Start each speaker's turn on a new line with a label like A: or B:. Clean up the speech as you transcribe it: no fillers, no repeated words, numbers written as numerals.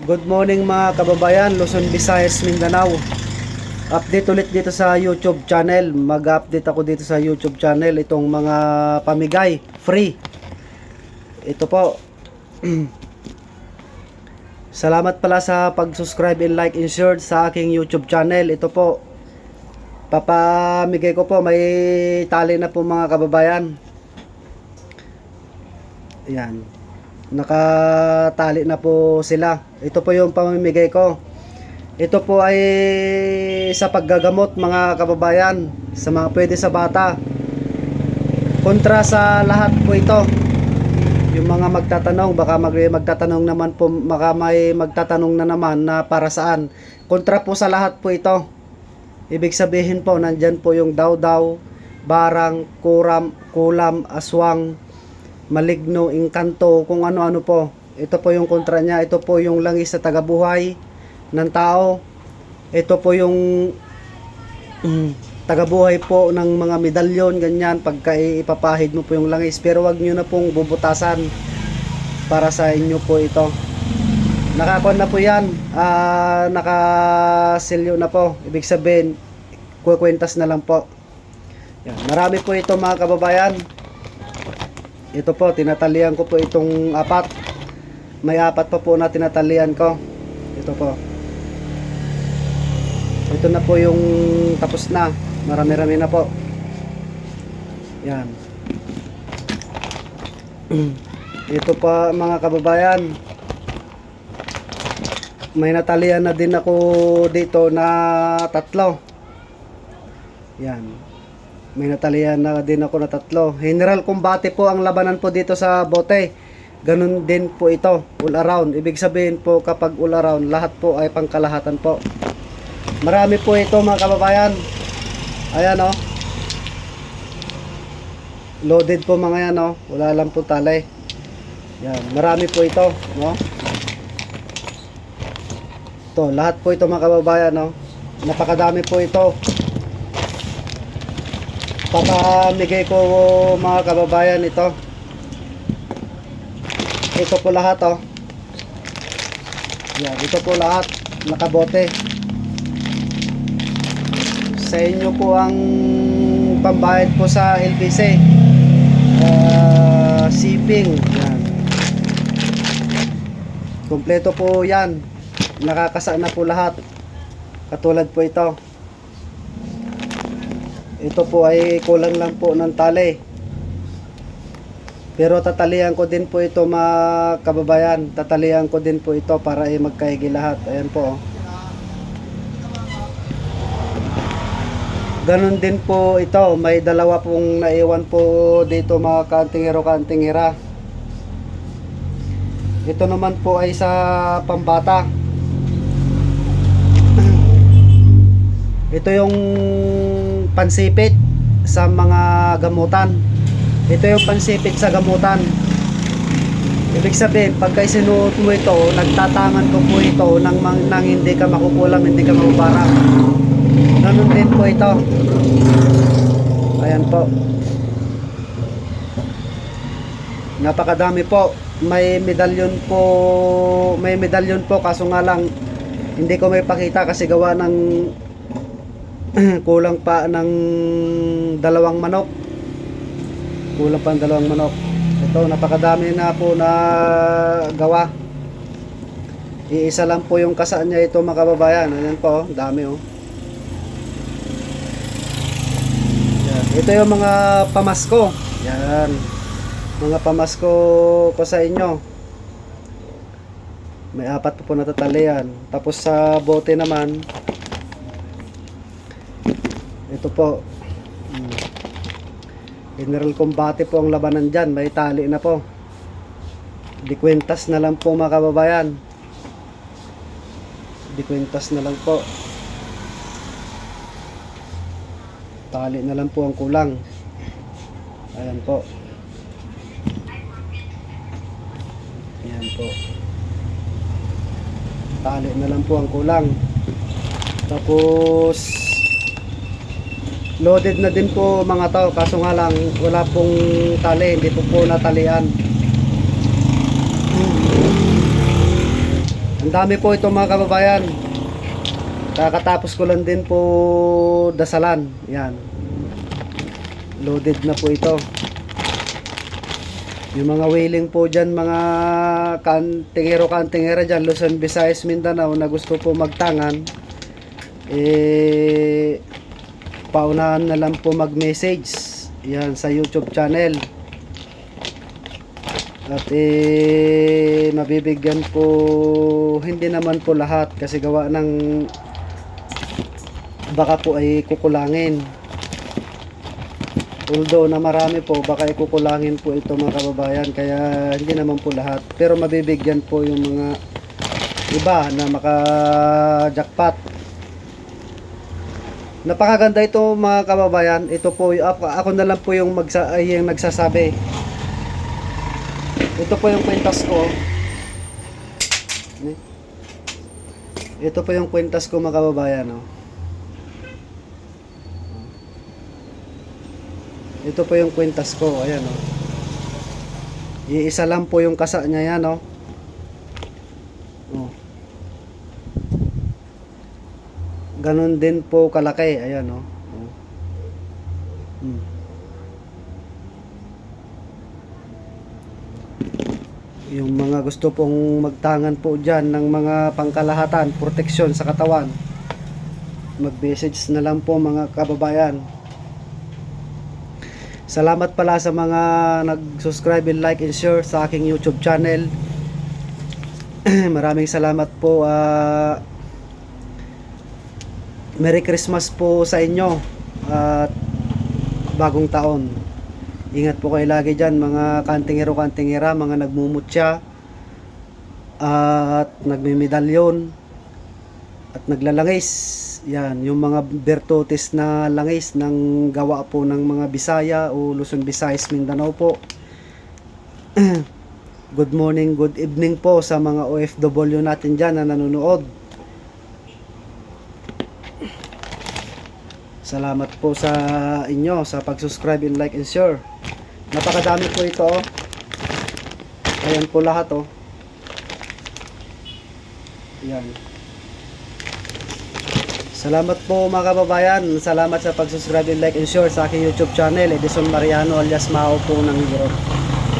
A: Good morning mga kababayan, Luzon, Visayas, Mindanao. Update ulit dito sa YouTube channel. Mag-update ako dito sa YouTube channel itong mga pamigay free. Ito po. Salamat pala sa pag-subscribe and like and share sa aking YouTube channel. Ito po. Papamigay ko po, may tali na po mga kababayan. Ayan. Nakatali na po sila. Ito po yung pamimigay ko. Ito po ay sa paggagamot mga kababayan, sa mga pwede sa bata. Kontra sa lahat po ito. Yung mga magtatanong, baka magtatanong naman po, baka may magtatanong na naman na para saan. Kontra po sa lahat po ito. Ibig sabihin po, nandyan po yung daw-daw, barang, kulam, aswang, maligno, engkanto, kung ano-ano po. Ito po yung kontra niya. Ito po yung langis sa tagabuhay ng tao. Ito po yung tagabuhay po ng mga medalyon, ganyan, pagka ipapahid mo po yung langis. Pero wag nyo na pong bubutasan, para sa inyo po ito. Nakakon na po yan, nakasilyo na po. Ibig sabihin, kukwentas na lang po. Yan. Marami po ito mga kababayan. Ito po, tinatalian ko po itong apat. May apat pa po na tinatalian ko. Ito po. Ito na po yung tapos na. Marami-rami na po. Yan. Ito pa mga kababayan. May natalian na din ako dito na tatlo. Yan. May natalian na din ako na tatlo. General Combate po ang labanan po dito sa bote. Ganun din po ito, all around. Ibig sabihin po kapag all around, lahat po ay pangkalahatan po. Marami po ito mga kababayan. Ayan o. Loaded po mga yan o. Wala lang po tali. Yan, marami po ito, no? Ito, lahat po ito mga kababayan, no? Napakadami po ito. Papamigay ko mga kababayan ito. Ito po lahat, oh. Yan, ito po lahat nakabote. Sa inyo po ang pambayad po sa LBC, shipping. Yan. Kompleto po yan. Nakakasa na po lahat. Katulad po ito. Ito po ay kulang lang po ng tali. Pero tatalian ko din po ito mga kababayan. Tatalian ko din po ito para ay magkaigi lahat. Ayan po. Ganon din po ito. May dalawa pong naiwan po dito mga kantingero-kantingera. Ito naman po ay sa pambata. Ito yung pansipit sa mga gamutan. Ito yung pansipit sa gamutan. Ibig sabihin, pagka sinuot mo ito, nagtatangan ko po ito nang hindi ka makukulam, hindi ka makubara. Ganun din po ito. Ayan po. Napakadami po. May medalyon po, kaso nga lang hindi ko may pakita kasi gawa ng kulang pa ng dalawang manok. Kulang pa ng dalawang manok. Ito, napakadami na po na gawa. Iisa lang po yung kasaan niya ito mga kababayan. Ayan po, dami oh. Yan. Ito yung mga pamasko. Yan. Mga pamasko ko sa inyo. May apat po natatalian. Tapos sa bote naman, ito po, General Combate po ang labanan dyan. May tali na po. Dikwentas na lang po mga kababayan. Dikwentas na lang po. Tali na lang po ang kulang. Ayan po. Ayan po. Tali na lang po ang kulang. Tapos loaded na din po mga tao, kaso nga lang wala pong tali, hindi po natalian. Ang dami po ito mga kababayan. Kakatapos ko lang din po dasalan. Yan. Loaded na po ito. Yung mga wheeling po dyan, mga kantingero-kantingera dyan, Luzon, Visayas, Mindanao na gusto po magtangan, paunahan na lang po mag-message yan sa YouTube channel. At mabibigyan po, hindi naman po lahat kasi gawa ng baka po ay kukulangin. Although na marami po, baka ikukulangin po ito mga kababayan, kaya hindi naman po lahat. Pero mabibigyan po yung mga iba na maka-jackpot. Napakaganda ito mga kababayan. Ito po, ako na lang po yung, yung nagsasabi. Ito po yung kwintas ko. Ito po yung kwintas ko mga kababayan. Oh. Ito po yung kwintas ko, ayan o. Iisa lang po yung kasa niya yan o. Oh. Ganon din po kalaki, ayan o. Oh. Yung mga gusto pong magtangan po dyan ng mga pangkalahatan, proteksyon sa katawan, mag-message na lang po mga kababayan. Salamat pala sa mga nag-subscribe and like and share sa aking YouTube channel. Maraming salamat po. Merry Christmas po sa inyo at bagong taon. Ingat po kayo lagi dyan mga kantingero-kantingera, mga nagmumutya at nagmimedalyon at naglalangis. Yan, yung mga bertotes na langis ng gawa po ng mga Bisaya o Luzon, Visayas, Mindanao po. Good morning, good evening po sa mga OFW natin dyan na nanonood. Salamat po sa inyo sa pag-subscribe and like and share. Napakadami po ito oh. Ayan po lahat oh. Yan. Salamat po mga kababayan. Salamat sa pag-subscribe and like and share sa aking YouTube channel, Edison Mariano alias Mao po ng Hero.